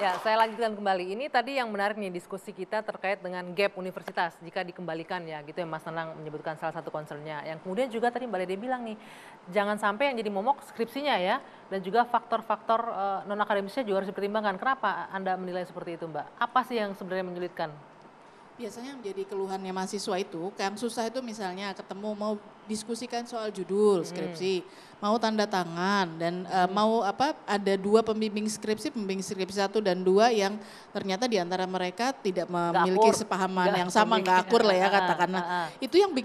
Ya, saya lanjutkan kembali. Ini tadi yang menarik nih diskusi kita terkait dengan gap universitas jika dikembalikan ya, gitu ya Mas Nanang menyebutkan salah satu concernnya. Yang kemudian juga tadi Mbak Dede bilang nih, jangan sampai yang jadi momok skripsinya ya, dan juga faktor-faktor non akademisnya juga harus dipertimbangkan. Kenapa Anda menilai seperti itu Mbak? Apa sih yang sebenarnya menyulitkan? Biasanya yang menjadi keluhannya mahasiswa itu, yang susah itu misalnya ketemu mau diskusikan soal judul skripsi, mau tanda tangan dan mau apa ada dua pembimbing skripsi 1 dan 2 yang ternyata di antara mereka tidak memiliki sepahaman yang sama, nggak akur lah ya katakanlah. Itu yang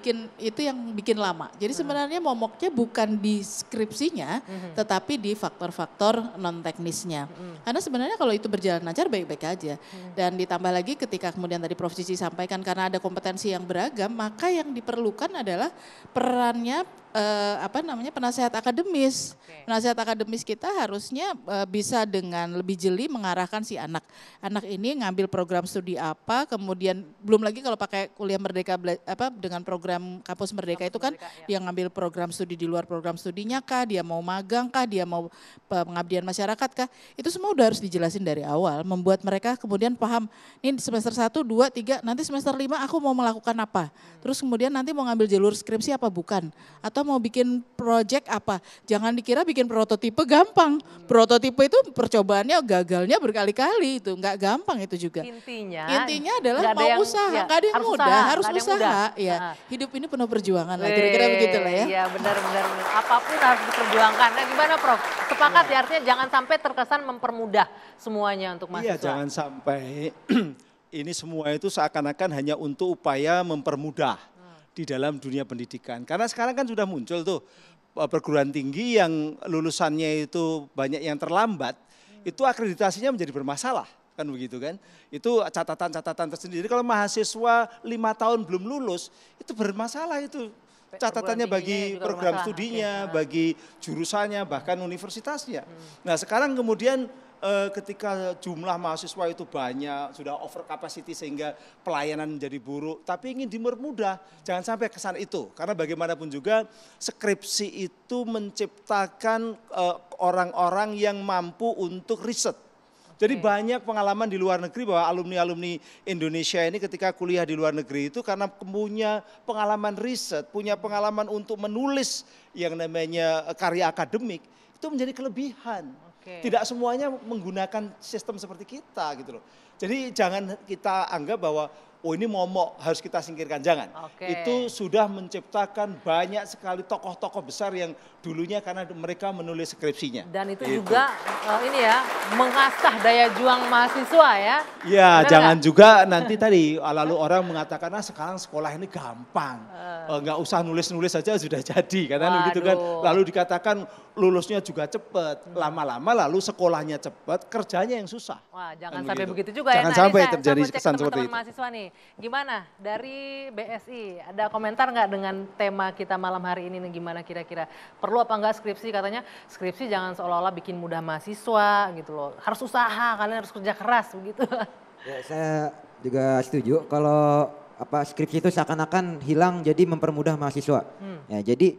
bikin lama. Jadi sebenarnya momoknya bukan di skripsinya, tetapi di faktor-faktor non teknisnya. Karena sebenarnya kalau itu berjalan lancar baik-baik aja. Dan ditambah lagi ketika kemudian tadi Prof. Cici sampaikan karena ada kompetensi yang beragam, maka yang diperlukan adalah perannya penasehat akademis. Penasehat akademis kita harusnya bisa dengan lebih jeli mengarahkan si anak. Anak ini ngambil program studi apa, kemudian belum lagi kalau pakai kuliah merdeka dengan program kampus merdeka itu kan dia ngambil program studi di luar program studinya kah, dia mau magang kah, dia mau pengabdian masyarakat kah. Itu semua udah harus dijelasin dari awal, membuat mereka kemudian paham, ini semester 1, 2, 3, nanti semester 5 aku mau melakukan apa. Terus kemudian nanti mau ngambil jalur skripsi apa bukan. Atau mau bikin project apa. Jangan dikira bikin prototipe gampang. Prototipe itu percobaannya gagalnya berkali-kali itu. Enggak gampang itu juga. Intinya adalah mau usaha. Enggak ada yang mudah, harus usaha. Ya. Hidup ini penuh perjuangan lah, kira-kira begitu lah ya. Iya benar-benar. Apapun harus diperjuangkan. Nah gimana Prof? Sepakat ya artinya jangan sampai terkesan mempermudah semuanya untuk mahasiswa. Iya jangan sampai ini semua itu seakan-akan hanya untuk upaya mempermudah di dalam dunia pendidikan. Karena sekarang kan sudah muncul tuh perguruan tinggi yang lulusannya itu banyak yang terlambat, itu akreditasinya menjadi bermasalah. Kan begitu kan? Itu catatan-catatan tersendiri. Kalau mahasiswa 5 tahun belum lulus, itu bermasalah itu. Catatannya bagi program studinya, bagi jurusannya, bahkan universitasnya. Nah sekarang kemudian ketika jumlah mahasiswa itu banyak, sudah over capacity sehingga pelayanan menjadi buruk, tapi ingin dipermudah, jangan sampai kesan itu. Karena bagaimanapun juga skripsi itu menciptakan orang-orang yang mampu untuk riset. Jadi banyak pengalaman di luar negeri bahwa alumni-alumni Indonesia ini ketika kuliah di luar negeri itu karena punya pengalaman riset, punya pengalaman untuk menulis yang namanya karya akademik, itu menjadi kelebihan. Tidak semuanya menggunakan sistem seperti kita gitu loh. Jadi jangan kita anggap bahwa oh ini momok harus kita singkirkan, jangan. Itu sudah menciptakan banyak sekali tokoh-tokoh besar yang dulunya karena mereka menulis skripsinya. Dan itu juga ini ya mengasah daya juang mahasiswa ya. Ya jangan juga nanti tadi lalu orang mengatakan sekarang sekolah ini gampang. Nggak usah nulis-nulis saja sudah jadi karena begitu kan. Lalu dikatakan lulusnya juga cepat. Lama-lama lalu sekolahnya cepat, kerjanya yang susah. Wah jangan sampai begitu juga ya. Jangan sampai terjadi kesan seperti itu. Mahasiswa nih, gimana dari BSI? Ada komentar nggak dengan tema kita malam hari ini nih, gimana kira-kira? Perlu apa enggak skripsi? Katanya skripsi jangan seolah-olah bikin mudah mahasiswa gitu loh. Harus usaha, kalian harus kerja keras begitu. Ya, saya juga setuju kalau skripsi itu seakan-akan hilang jadi mempermudah mahasiswa. Ya, jadi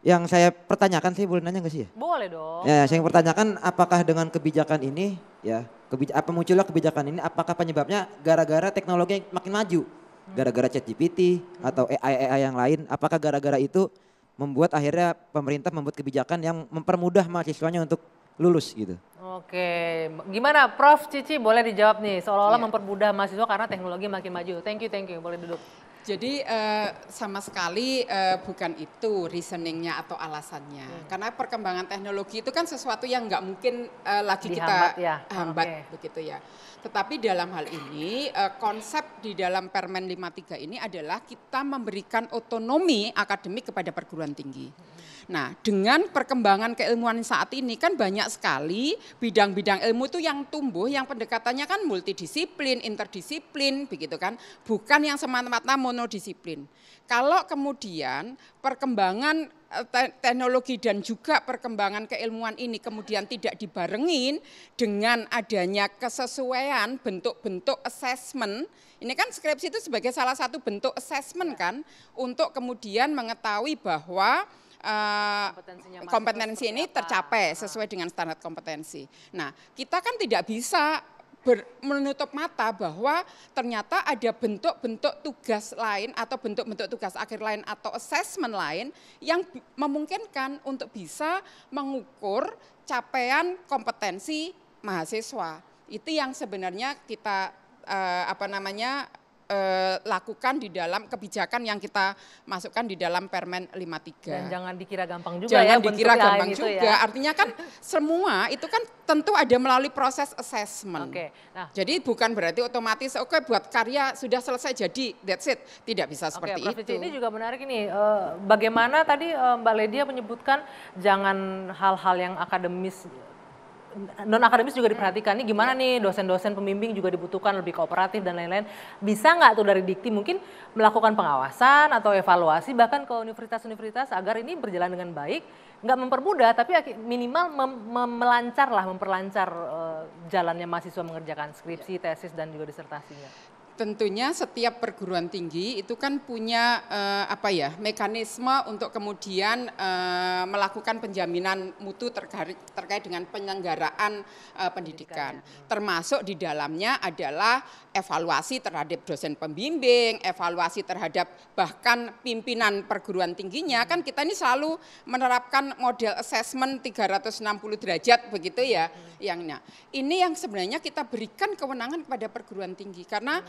yang saya pertanyakan sih, boleh nanya nggak sih ya? Boleh dong. Ya, saya pertanyakan apakah dengan kebijakan ini ya, apa munculnya kebijakan ini, apakah penyebabnya gara-gara teknologi yang makin maju? Gara-gara ChatGPT atau AI yang lain, apakah gara-gara itu membuat akhirnya pemerintah membuat kebijakan yang mempermudah mahasiswanya untuk lulus gitu? Oke, gimana Prof. Cici boleh dijawab nih, seolah-olah mempermudah mahasiswa karena teknologi makin maju. Thank you, boleh duduk. Jadi sama sekali bukan itu reasoningnya atau alasannya. Karena perkembangan teknologi itu kan sesuatu yang nggak mungkin lagi kita hambat begitu ya. Tetapi dalam hal ini konsep di dalam Permen 53 ini adalah kita memberikan otonomi akademik kepada perguruan tinggi. Nah, dengan perkembangan keilmuan saat ini kan banyak sekali bidang-bidang ilmu itu yang tumbuh, yang pendekatannya kan multidisiplin, interdisiplin, begitu kan, bukan yang semata-mata monodisiplin. Kalau kemudian perkembangan teknologi dan juga perkembangan keilmuan ini kemudian tidak dibarengin dengan adanya kesesuaian bentuk-bentuk assessment, ini kan skripsi itu sebagai salah satu bentuk assessment kan, untuk kemudian mengetahui bahwa kompetensi ini tercapai sesuai dengan standar kompetensi. Nah, kita kan tidak bisa menutup mata bahwa ternyata ada bentuk-bentuk tugas lain atau bentuk-bentuk tugas akhir lain atau assessment lain yang memungkinkan untuk bisa mengukur capaian kompetensi mahasiswa. Itu yang sebenarnya kita lakukan di dalam kebijakan yang kita masukkan di dalam Permen 53. Dan jangan dikira gampang juga jangan ya. Dikira gampang juga. Ya. Artinya kan semua itu kan tentu ada melalui proses assessment. Oke. Nah, jadi bukan berarti otomatis buat karya sudah selesai jadi that's it. Tidak bisa seperti Prof. itu. Ini juga menarik ini. Bagaimana tadi Mbak Ledia menyebutkan jangan hal-hal yang akademis, non akademis juga diperhatikan. Ini gimana nih dosen-dosen pembimbing juga dibutuhkan lebih kooperatif dan lain-lain. Bisa nggak tuh dari Dikti mungkin melakukan pengawasan atau evaluasi bahkan ke universitas-universitas agar ini berjalan dengan baik, nggak mempermudah tapi minimal memperlancar jalannya mahasiswa mengerjakan skripsi, tesis dan juga disertasinya. Tentunya setiap perguruan tinggi itu kan punya mekanisme untuk kemudian melakukan penjaminan mutu terkait dengan penyelenggaraan pendidikan. Termasuk di dalamnya adalah evaluasi terhadap dosen pembimbing, evaluasi terhadap bahkan pimpinan perguruan tingginya. Kan kita ini selalu menerapkan model assessment 360 derajat begitu ya. Ini yang sebenarnya kita berikan kewenangan kepada perguruan tinggi karena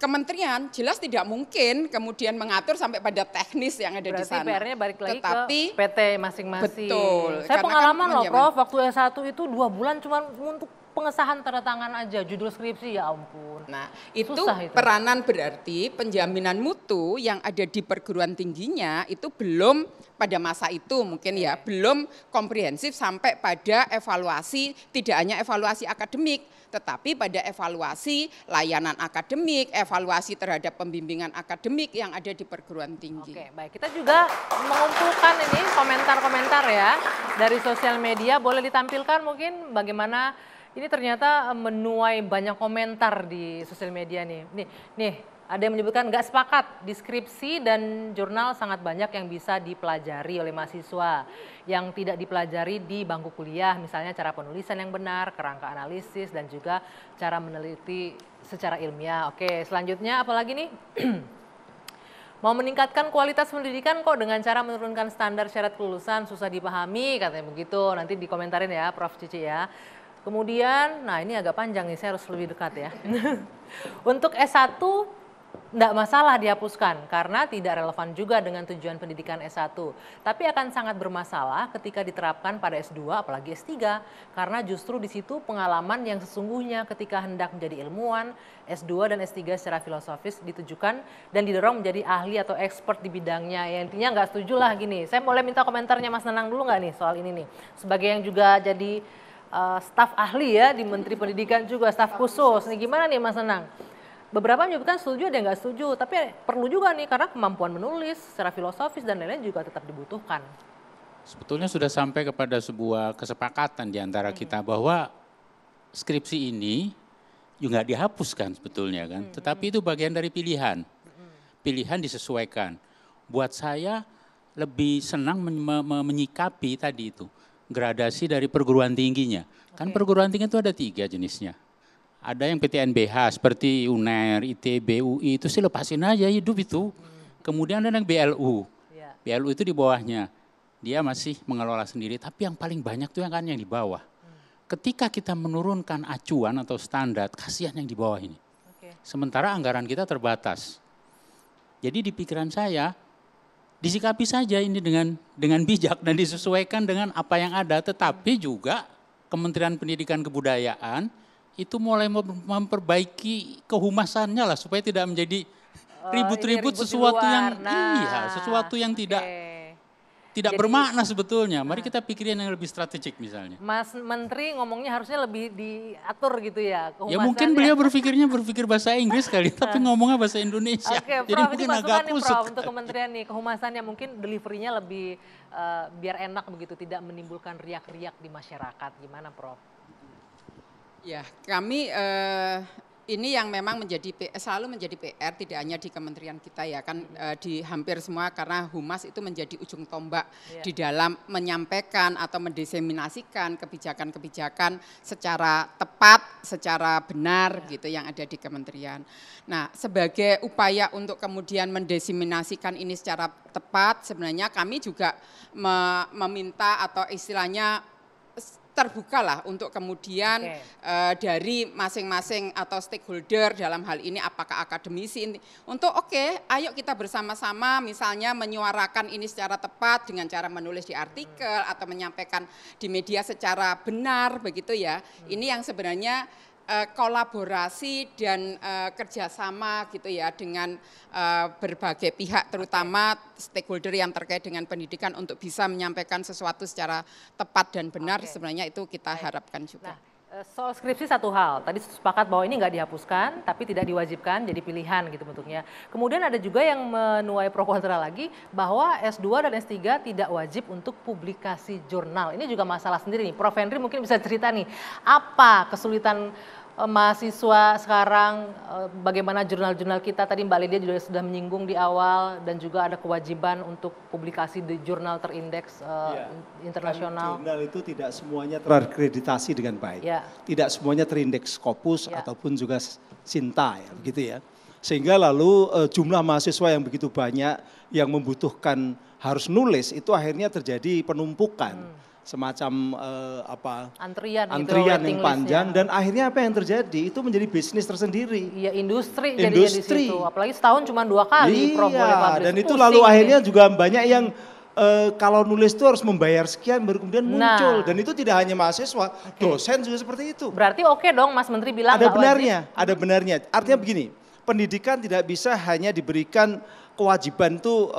kementerian jelas tidak mungkin kemudian mengatur sampai pada teknis yang ada di sana. Berarti PR-nya balik lagi ke PT masing-masing. Betul. Saya pengalaman loh Prof, waktu S1 itu 2 bulan cuma untuk pengesahan tanda tangan aja, judul skripsi ya ampun. Nah itu peranan berarti penjaminan mutu yang ada di perguruan tingginya itu belum pada masa itu mungkin ya, belum komprehensif sampai pada evaluasi, tidak hanya evaluasi akademik, tetapi pada evaluasi layanan akademik, evaluasi terhadap pembimbingan akademik yang ada di perguruan tinggi. Oke, baik. Kita juga mengumpulkan ini komentar-komentar ya dari sosial media. Boleh ditampilkan mungkin bagaimana ini ternyata menuai banyak komentar di sosial media nih. Nih ada yang menyebutkan nggak sepakat, deskripsi dan jurnal sangat banyak yang bisa dipelajari oleh mahasiswa yang tidak dipelajari di bangku kuliah, misalnya cara penulisan yang benar, kerangka analisis dan juga cara meneliti secara ilmiah. Oke, selanjutnya apalagi nih? Mau meningkatkan kualitas pendidikan kok dengan cara menurunkan standar syarat kelulusan, susah dipahami katanya begitu. Nanti dikomentarin ya Prof. Cici ya. Kemudian, nah ini agak panjang nih, saya harus lebih dekat ya. Untuk S1 tidak masalah dihapuskan karena tidak relevan juga dengan tujuan pendidikan S1. Tapi akan sangat bermasalah ketika diterapkan pada S2 apalagi S3 karena justru di situ pengalaman yang sesungguhnya ketika hendak menjadi ilmuwan, S2 dan S3 secara filosofis ditujukan dan didorong menjadi ahli atau expert di bidangnya. Ya, intinya nggak setuju lah gini. Saya boleh minta komentarnya Mas Nanang dulu nggak nih soal ini nih? Sebagai yang juga jadi staf ahli ya di Menteri Pendidikan juga, staf khusus. Nih gimana nih Mas Nanang? Beberapa menyebutkan setuju, ada yang nggak setuju. Tapi perlu juga nih karena kemampuan menulis secara filosofis dan lain-lain juga tetap dibutuhkan. Sebetulnya sudah sampai kepada sebuah kesepakatan di antara kita bahwa skripsi ini juga nggak dihapuskan sebetulnya kan. Tetapi itu bagian dari pilihan. Pilihan disesuaikan. Buat saya lebih senang menyikapi tadi itu. Gradasi dari perguruan tingginya. Kan perguruan tinggi itu ada 3 jenisnya. Ada yang PTNBH seperti UNER, ITB, UI itu sih lepasin aja hidup itu. Kemudian ada yang BLU. BLU itu di bawahnya. Dia masih mengelola sendiri tapi yang paling banyak tuh yang di bawah. Ketika kita menurunkan acuan atau standar, kasihan yang di bawah ini. Sementara anggaran kita terbatas. Jadi di pikiran saya disikapi saja ini dengan bijak dan disesuaikan dengan apa yang ada, tetapi juga Kementerian Pendidikan Kebudayaan itu mulai memperbaiki kehumasannya lah supaya tidak menjadi ribut-ribut sesuatu yang sesuatu yang tidak bermakna sebetulnya. Mari kita pikirin yang lebih strategik misalnya. Mas Menteri ngomongnya harusnya lebih diatur gitu ya. Ya mungkin beliau berpikir bahasa Inggris kali, tapi ngomongnya bahasa Indonesia. Oke, jadi Prof, mungkin ini agak kusut. Prof, untuk kementerian nih, kehumasannya mungkin deliverynya lebih biar enak begitu, tidak menimbulkan riak-riak di masyarakat. Gimana Prof? Ya, kami ini yang memang selalu menjadi PR tidak hanya di kementerian kita ya kan di hampir semua karena humas itu menjadi ujung tombak di dalam menyampaikan atau mendiseminasikan kebijakan-kebijakan secara tepat secara benar gitu yang ada di kementerian. Nah, sebagai upaya untuk kemudian mendiseminasikan ini secara tepat, sebenarnya kami juga meminta atau istilahnya terbukalah untuk kemudian dari masing-masing atau stakeholder dalam hal ini apakah akademisi untuk ayo kita bersama-sama misalnya menyuarakan ini secara tepat dengan cara menulis di artikel atau menyampaikan di media secara benar begitu ya. Ini yang sebenarnya kolaborasi dan kerjasama gitu ya dengan berbagai pihak terutama stakeholder yang terkait dengan pendidikan untuk bisa menyampaikan sesuatu secara tepat dan benar sebenarnya itu kita harapkan juga. Nah, soal skripsi satu hal, tadi sepakat bahwa ini nggak dihapuskan tapi tidak diwajibkan jadi pilihan gitu bentuknya. Kemudian ada juga yang menuai pro kontra lagi bahwa S2 dan S3 tidak wajib untuk publikasi jurnal. Ini juga masalah sendiri nih. Prof. Henry mungkin bisa cerita nih, apa kesulitan mahasiswa sekarang, bagaimana jurnal-jurnal kita, tadi Mbak Lydia juga sudah menyinggung di awal, dan juga ada kewajiban untuk publikasi di jurnal terindeks internasional. Kan jurnal itu tidak semuanya terakreditasi dengan baik, tidak semuanya terindeks Scopus ataupun juga Sinta ya, begitu ya. Sehingga lalu jumlah mahasiswa yang begitu banyak yang membutuhkan harus nulis itu akhirnya terjadi penumpukan. Semacam antrian yang panjang dan akhirnya apa yang terjadi itu menjadi bisnis tersendiri. Iya, industri jadinya di situ. Apalagi setahun cuma 2 kali Prof boleh publish. Dan itu lalu akhirnya juga banyak yang kalau nulis itu harus membayar sekian baru kemudian muncul, dan itu tidak hanya mahasiswa, dosen juga seperti itu. Berarti dong Mas Menteri bilang ada benarnya. Artinya begini, pendidikan tidak bisa hanya diberikan kewajiban tuh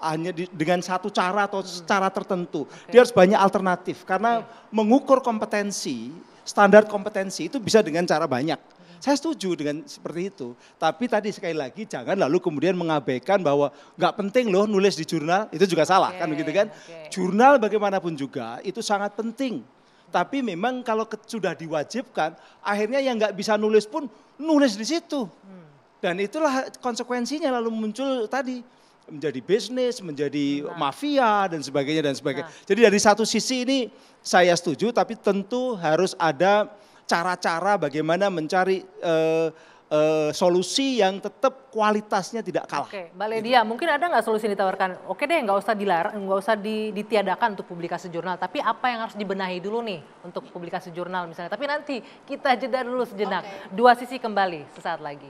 hanya dengan satu cara atau secara tertentu. Dia harus banyak alternatif karena mengukur kompetensi, standar kompetensi itu bisa dengan cara banyak. Saya setuju dengan seperti itu. Tapi tadi sekali lagi jangan lalu kemudian mengabaikan bahwa nggak penting loh nulis di jurnal, itu juga salah kan begitu kan. Jurnal bagaimanapun juga itu sangat penting. Tapi memang kalau sudah diwajibkan, akhirnya yang nggak bisa nulis pun nulis di situ. Dan itulah konsekuensinya lalu muncul tadi. Menjadi bisnis, menjadi mafia dan sebagainya dan sebagainya. Jadi dari satu sisi ini saya setuju, tapi tentu harus ada cara-cara bagaimana mencari solusi yang tetap kualitasnya tidak kalah. Mbak Lydia, mungkin ada nggak solusi yang ditawarkan? Nggak usah dilarang, nggak usah ditiadakan untuk publikasi jurnal. Tapi apa yang harus dibenahi dulu nih untuk publikasi jurnal misalnya? Tapi nanti kita jeda dulu sejenak. Dua sisi kembali sesaat lagi.